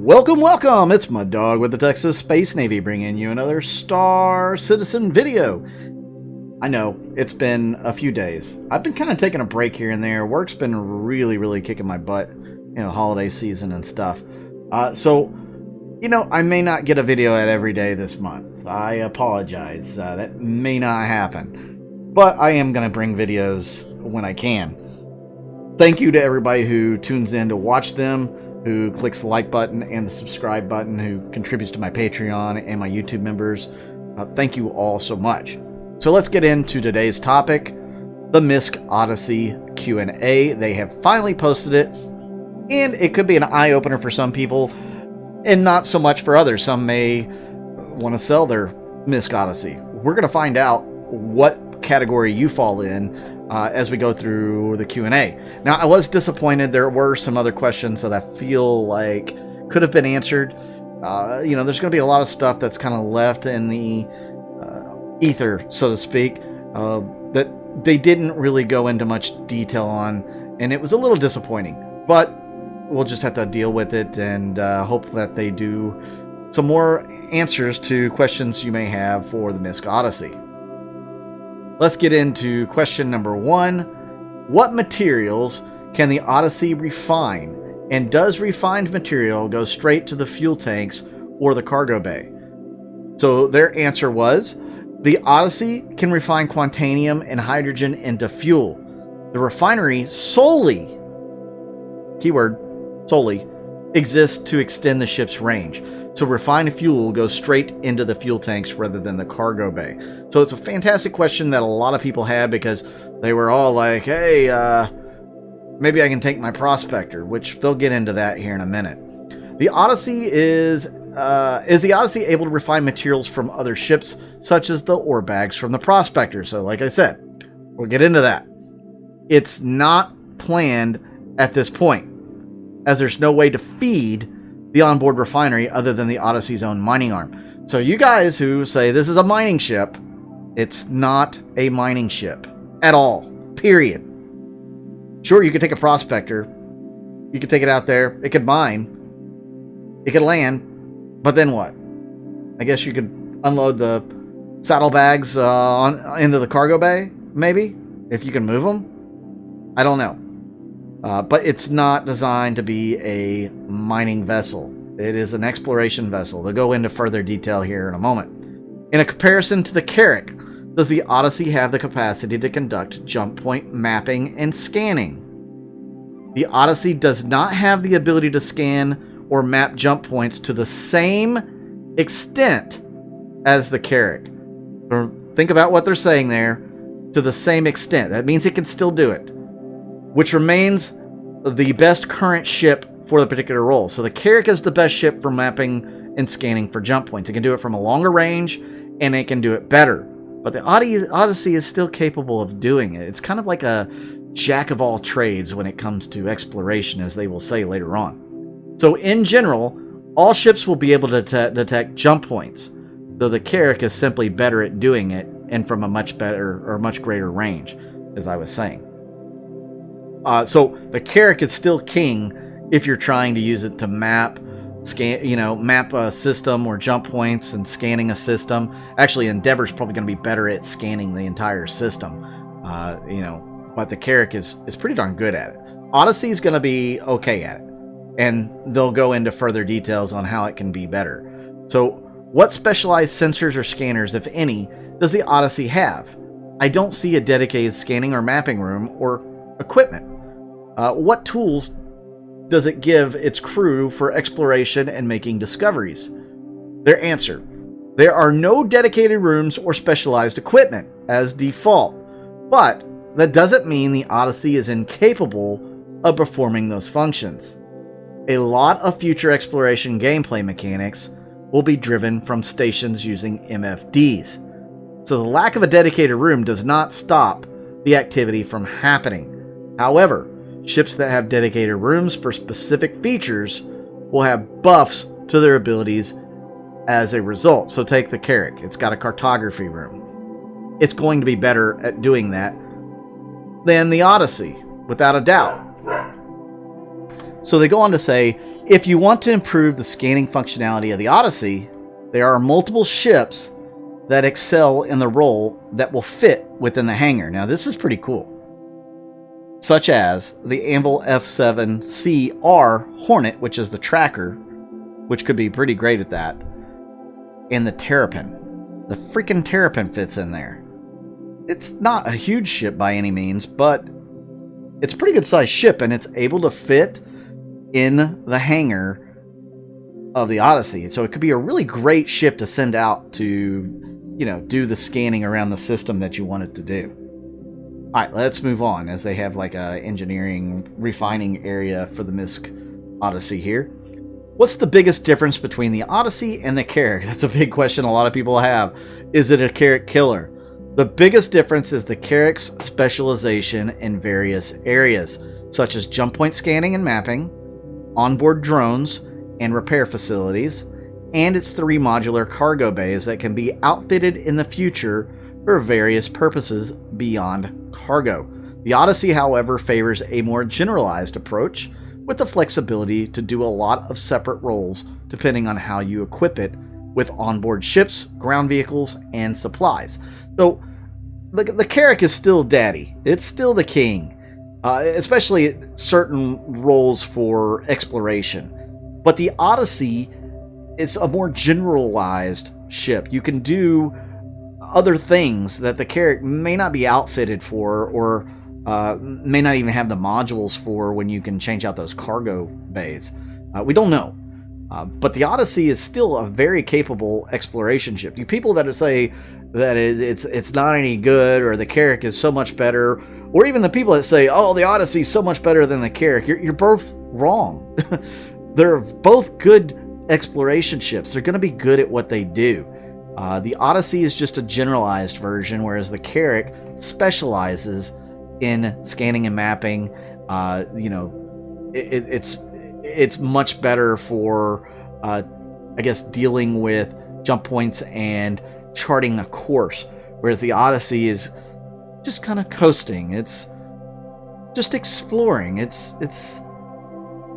Welcome, welcome! It's my dog with the TexasSpaceNavy bringing you another Star Citizen video. I know, it's been a few days. I've been kind of taking a break here and there. Work's been really kicking my butt, holiday season and stuff. So, I may not get a video out every day this month. I apologize. That may not happen. But I am going to bring videos when I can. Thank you to everybody who tunes in to watch them, who clicks the like button and the subscribe button, who contributes to my Patreon and my YouTube members. Thank you all so much. So let's get into today's topic, the MISC Odyssey Q&A. They have finally posted it, and it could be an eye-opener for some people, and not so much for others. Some may want to sell their MISC Odyssey. We're going to find out what category you fall in as we go through the Q&A. Now, I was disappointed. There were some other questions that I feel like could have been answered. There's going to be a lot of stuff that's kind of left in the ether, so to speak, that they didn't really go into much detail on, and it was a little disappointing. But we'll just have to deal with it and hope that they do some more answers to questions you may have for the MISC Odyssey. Let's get into question number 1. What materials can the Odyssey refine? And does refined material go straight to the fuel tanks or the cargo bay? So their answer was, the Odyssey can refine quantanium and hydrogen into fuel. The refinery solely, keyword solely, exists to extend the ship's range. So refined fuel goes straight into the fuel tanks rather than the cargo bay. So it's a fantastic question that a lot of people had, because they were all like, hey, maybe I can take my prospector, which they'll get into that here in a minute. The Odyssey is the Odyssey able to refine materials from other ships, such as the ore bags from the prospector? So like I said, we'll get into that. It's not planned at this point, as there's no way to feed the onboard refinery other than the Odyssey's own mining arm. So you guys who say this is a mining ship, it's not a mining ship at all, period. Sure, you could take a prospector, you could take it out there, it could mine, it could land, but then what? I guess you could unload the saddlebags into the cargo bay, maybe, if you can move them. I don't know. But it's not designed to be a mining vessel. It is an exploration vessel. They'll go into further detail here in a moment. In a comparison to the Carrack, does the Odyssey have the capacity to conduct jump point mapping and scanning? The Odyssey does not have the ability to scan or map jump points to the same extent as the Carrack. Think about what they're saying there. To the same extent. That means it can still do it, which remains the best current ship for the particular role. So the Carrack is the best ship for mapping and scanning for jump points. It can do it from a longer range, and it can do it better. But the Odyssey is still capable of doing it. It's kind of like a jack of all trades when it comes to exploration, as they will say later on. So in general, all ships will be able to detect jump points, though the Carrack is simply better at doing it, and from a much better or much greater range, as I was saying. So the Carrack is still king if you're trying to use it to map a system or jump points and scanning a system. Actually, Endeavor's probably going to be better at scanning the entire system, but the Carrack is pretty darn good at it. Odyssey is going to be okay at it, and they'll go into further details on how it can be better. So what specialized sensors or scanners, if any, does the Odyssey have? I don't see a dedicated scanning or mapping room or equipment. What tools does it give its crew for exploration and making discoveries? Their answer: there are no dedicated rooms or specialized equipment as default, but that doesn't mean the Odyssey is incapable of performing those functions. A lot of future exploration gameplay mechanics will be driven from stations using MFDs, so the lack of a dedicated room does not stop the activity from happening. However, ships that have dedicated rooms for specific features will have buffs to their abilities as a result. So take the Carrack. It's got a cartography room. It's going to be better at doing that than the Odyssey, without a doubt. So they go on to say, If you want to improve the scanning functionality of the Odyssey, there are multiple ships that excel in the role that will fit within the hangar. Now, this is pretty cool. Such as the Anvil F7CR Hornet, which is the tracker, which could be pretty great at that, and the Terrapin. The freaking Terrapin fits in there. It's not a huge ship by any means, but it's a pretty good sized ship, and it's able to fit in the hangar of the Odyssey. So it could be a really great ship to send out to, you know, do the scanning around the system that you want it to do. All right, let's move on, as they have like a engineering refining area for the MISC Odyssey here. What's the biggest difference between the Odyssey and the Carrack? That's a big question a lot of people have. Is it a Carrack killer? The biggest difference is the Carrack's specialization in various areas, such as jump point scanning and mapping, onboard drones, and repair facilities, and its 3 modular cargo bays that can be outfitted in the future for various purposes beyond cargo. The Odyssey, however, favors a more generalized approach with the flexibility to do a lot of separate roles depending on how you equip it with onboard ships, ground vehicles, and supplies. So the Carrack is still daddy. It's still the king, especially certain roles for exploration. But the Odyssey is a more generalized ship. You can do other things that the Carrack may not be outfitted for, or may not even have the modules for when you can change out those cargo bays. We don't know. But the Odyssey is still a very capable exploration ship. You people that say that it's not any good, or the Carrack is so much better, or even the people that say, oh, the Odyssey is so much better than the Carrack, you're both wrong. They're both good exploration ships. They're going to be good at what they do. The Odyssey is just a generalized version, whereas the Carrack specializes in scanning and mapping. You know, it's much better for, I guess, dealing with jump points and charting a course, whereas the Odyssey is just kind of coasting. It's just exploring. It's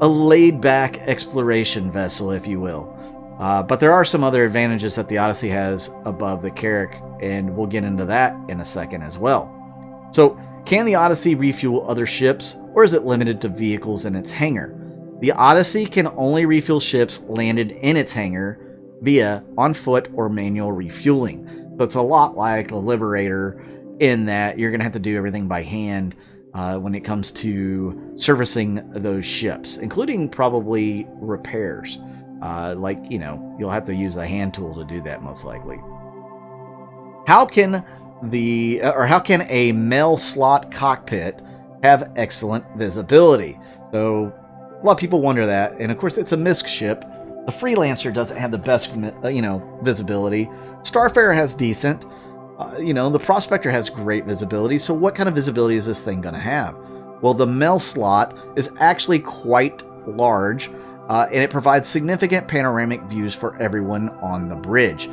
a laid-back exploration vessel, if you will. But there are some other advantages that the Odyssey has above the Carrack, and we'll get into that in a second as well. So, can the Odyssey refuel other ships, or is it limited to vehicles in its hangar? The Odyssey can only refuel ships landed in its hangar via on-foot or manual refueling. So it's a lot like the Liberator, in that you're going to have to do everything by hand when it comes to servicing those ships, including probably repairs. Like, you know, you'll have to use a hand tool to do that, most likely. How can a mail slot cockpit have excellent visibility? So a lot of people wonder that, and of course it's a MISC ship. The Freelancer doesn't have the best, visibility. Starfarer has decent. The Prospector has great visibility. So what kind of visibility is this thing going to have? Well, the mail slot is actually quite large, and it provides significant panoramic views for everyone on the bridge.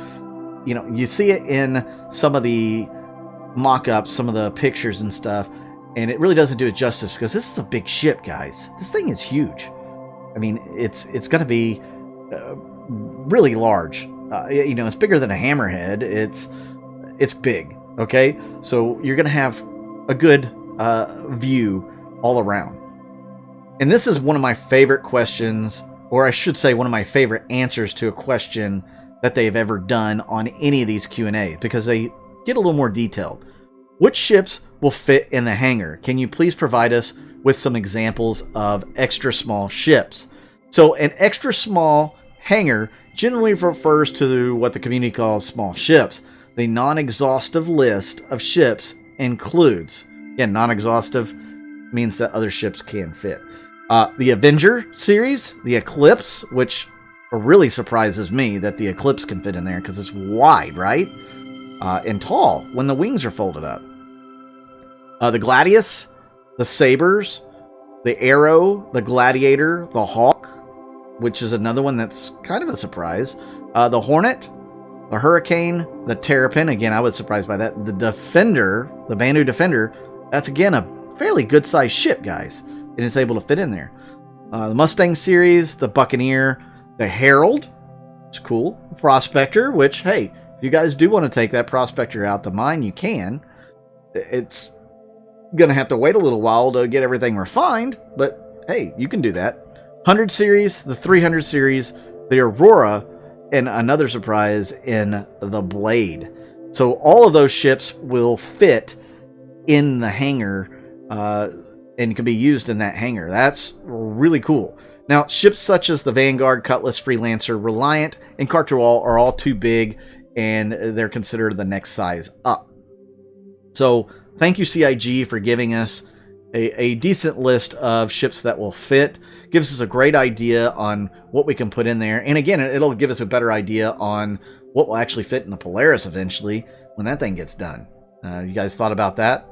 You know, you see it in some of the mock-ups, some of the pictures and stuff, and it really doesn't do it justice, because this is a big ship, guys. This thing is huge. I mean, it's going to be really large. It's bigger than a hammerhead. It's big. Okay, so you're going to have a good view all around. And this is one of my favorite questions, or I should say one of my favorite answers to a question that they've ever done on any of these Q&A, because they get a little more detailed. Which ships will fit in the hangar? Can you please provide us with some examples of extra small ships? So an extra small hangar generally refers to what the community calls small ships. The non-exhaustive list of ships includes, again, non-exhaustive means that other ships can fit. The Avenger series, the Eclipse, which really surprises me that the Eclipse can fit in there because it's wide, right? And tall when the wings are folded up. The Gladius, the Sabres, the Arrow, the Gladiator, the Hawk, which is another one that's kind of a surprise. The Hornet, the Hurricane, the Terrapin. Again, I was surprised by that. The Defender, the Banu Defender, that's again a fairly good-sized ship, guys. And it's able to fit in there. The Mustang series, the Buccaneer, the Herald, it's cool. Prospector, which, hey, if you guys do want to take that Prospector out to mine, you can. It's going to have to wait a little while to get everything refined, but hey, you can do that. 100 series, the 300 series, the Aurora, and another surprise in the Blade. So all of those ships will fit in the hangar and can be used in that hangar. That's really cool. Now, ships such as the Vanguard, Cutlass, Freelancer, Reliant, and Cartwall are all too big, and they're considered the next size up. So thank you, CIG, for giving us a decent list of ships that will fit. Gives us a great idea on what we can put in there. And again, it'll give us a better idea on what will actually fit in the Polaris eventually when that thing gets done. You guys thought about that?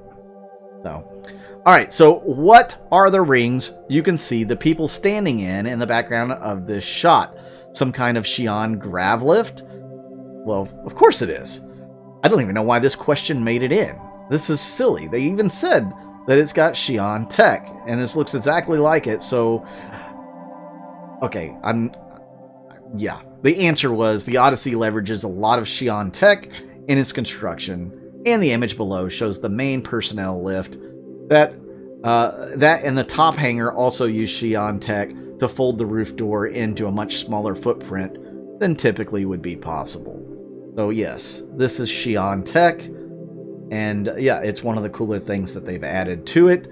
So, all right. So what are the rings you can see the people standing in the background of this shot? Some kind of Xi'an grav lift? Well, of course it is. I don't even know why this question made it in. This is silly. They even said that it's got Xi'an tech, and this looks exactly like it. So, okay, yeah. The answer was the Odyssey leverages a lot of Xi'an tech in its construction, and the image below shows the main personnel lift. That and the top hangar also use Xi'an tech to fold the roof door into a much smaller footprint than typically would be possible. So yes, this is Xi'an tech, and yeah, it's one of the cooler things that they've added to it.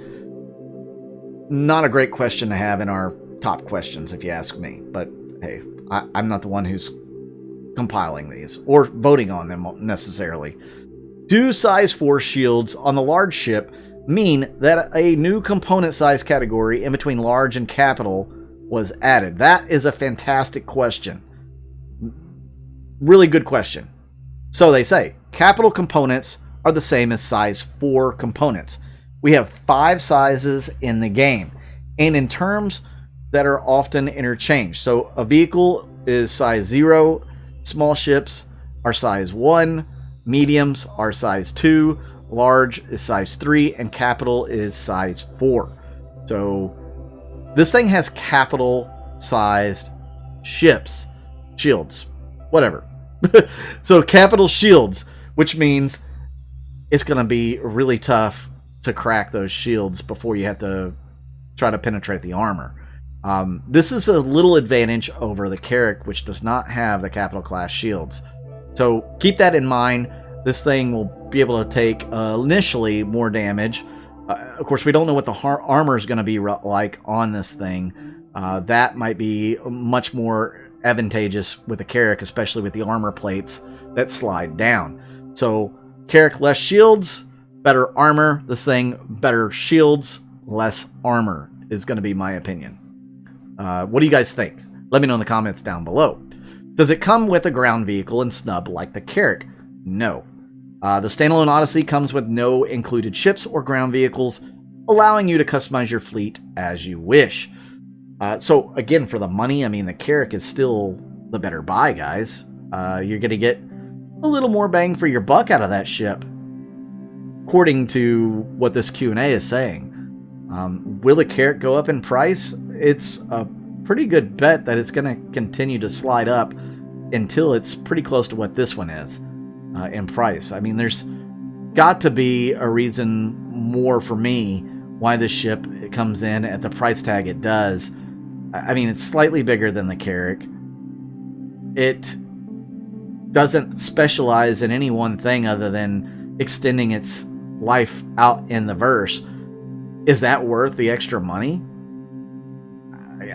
Not a great question to have in our top questions, if you ask me, but hey, I'm not the one who's compiling these or voting on them necessarily. Do size 4 shields on the large ship mean that a new component size category in between large and capital was added? That is a fantastic question. Really good question. So they say capital components are the same as size 4 components. We have 5 sizes in the game, and in terms that are often interchanged. So a vehicle is size 0, small ships are size 1, mediums are size 2, large is size 3, and capital is size 4. So this thing has capital sized ships, shields, whatever. So capital shields, which means it's going to be really tough to crack those shields before you have to try to penetrate the armor. This is a little advantage over the Carrack, which does not have the capital class shields. So keep that in mind. This thing will be able to take initially more damage. Of course, we don't know what the armor is going to be like on this thing. That might be much more advantageous with the Carrack, especially with the armor plates that slide down. So Carrack, less shields, better armor. This thing, better shields, less armor is going to be my opinion. What do you guys think? Let me know in the comments down below. Does it come with a ground vehicle and snub like the Carrack? No. The standalone Odyssey comes with no included ships or ground vehicles, allowing you to customize your fleet as you wish. So again, for the money, I mean, the Carrack is still the better buy, guys. You're going to get a little more bang for your buck out of that ship, according to what this Q&A is saying. Will the Carrack go up in price? It's a pretty good bet that it's going to continue to slide up until it's pretty close to what this one is in price. I mean, there's got to be a reason more for me why this ship comes in at the price tag it does. I mean, it's slightly bigger than the Carrack. It doesn't specialize in any one thing other than extending its life out in the verse. Is that worth the extra money?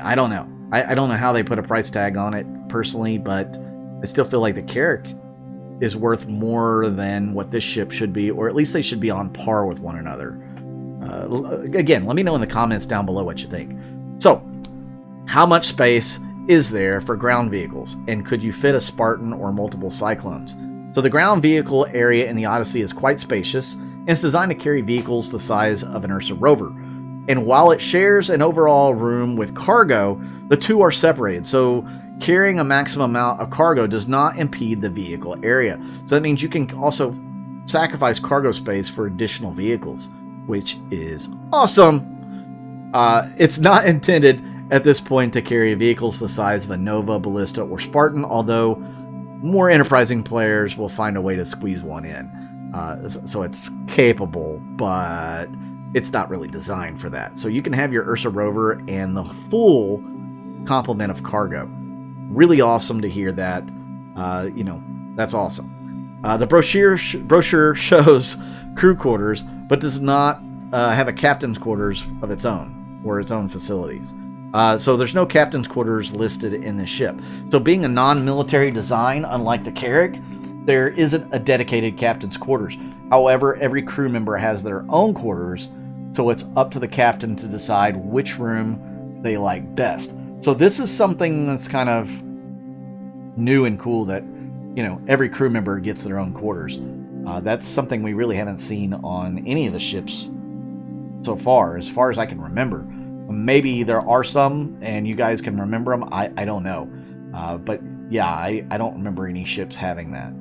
I don't know. I don't know how they put a price tag on it personally, but I still feel like the Carrack is worth more than what this ship should be, or at least they should be on par with one another. Again, let me know in the comments down below what you think. So, how much space is there for ground vehicles, and could you fit a Spartan or multiple Cyclones? So the ground vehicle area in the Odyssey is quite spacious, and it's designed to carry vehicles the size of an Ursa rover. And while it shares an overall room with cargo, the two are separated. So carrying a maximum amount of cargo does not impede the vehicle area. So that means you can also sacrifice cargo space for additional vehicles, which is awesome. It's not intended at this point to carry vehicles the size of a Nova, Ballista, or Spartan, although more enterprising players will find a way to squeeze one in. So it's capable, but it's not really designed for that. So you can have your Ursa rover and the full complement of cargo. Really awesome to hear that. You know, that's awesome. The brochure shows crew quarters, but does not have a captain's quarters of its own, or its own facilities. So there's no captain's quarters listed in the ship. So being a non-military design, unlike the Carrack, there isn't a dedicated captain's quarters. However, every crew member has their own quarters, so it's up to the captain to decide which room they like best. So this is something that's kind of new and cool, that, you know, every crew member gets their own quarters. That's something we really haven't seen on any of the ships so far as I can remember. Maybe there are some and you guys can remember them. I don't know. But yeah, I don't remember any ships having that.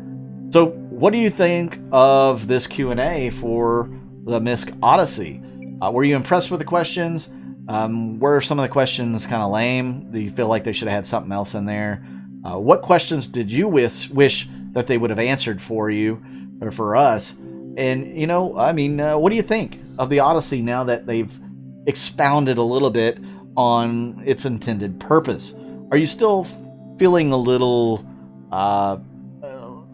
So what do you think of this Q&A for the MISC Odyssey? Were you impressed with the questions? Were some of the questions kind of lame? Do you feel like they should have had something else in there? What questions did you wish that they would have answered for you or for us? And, you know, I mean, what do you think of the Odyssey now that they've expounded a little bit on its intended purpose? Are you still feeling a little,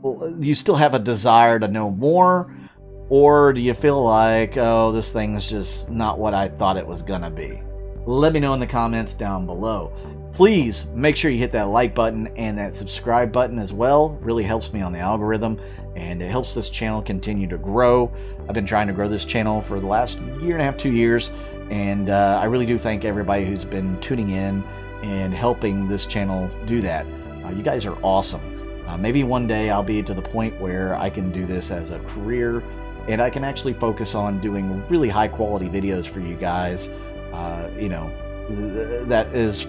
do you still have a desire to know more? Or do you feel like, oh, this thing's just not what I thought it was gonna be? Let me know in the comments down below. Please make sure you hit that like button and that subscribe button as well. Really helps me on the algorithm, and it helps this channel continue to grow. I've been trying to grow this channel for the last year and a half, 2 years, and I really do thank everybody who's been tuning in and helping this channel do that. You guys are awesome. Maybe one day I'll be to the point where I can do this as a career, and I can actually focus on doing really high quality videos for you guys. You know, that is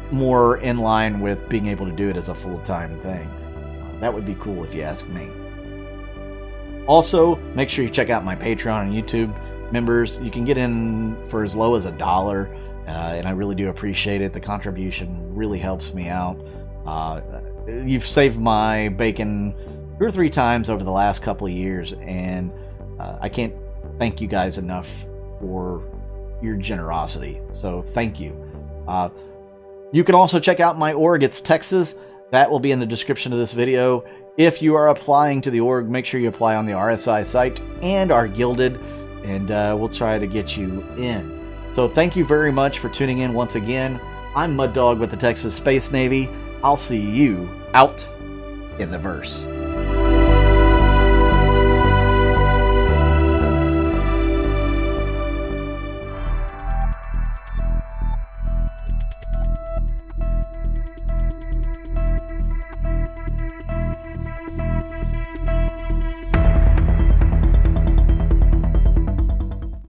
more in line with being able to do it as a full-time thing. That would be cool if you ask me. Also, make sure you check out my Patreon and YouTube members. You can get in for as low as $1, and I really do appreciate it. The contribution really helps me out. You've saved my bacon 2 or 3 times over the last couple of years, and I can't thank you guys enough for your generosity. So thank you. You can also check out my org. It's Texas. That will be in the description of this video. If you are applying to the org, make sure you apply on the RSI site and are gilded, and we'll try to get you in. So thank you very much for tuning in once again. I'm Mud Dog with the Texas Space Navy. I'll see you out in the verse.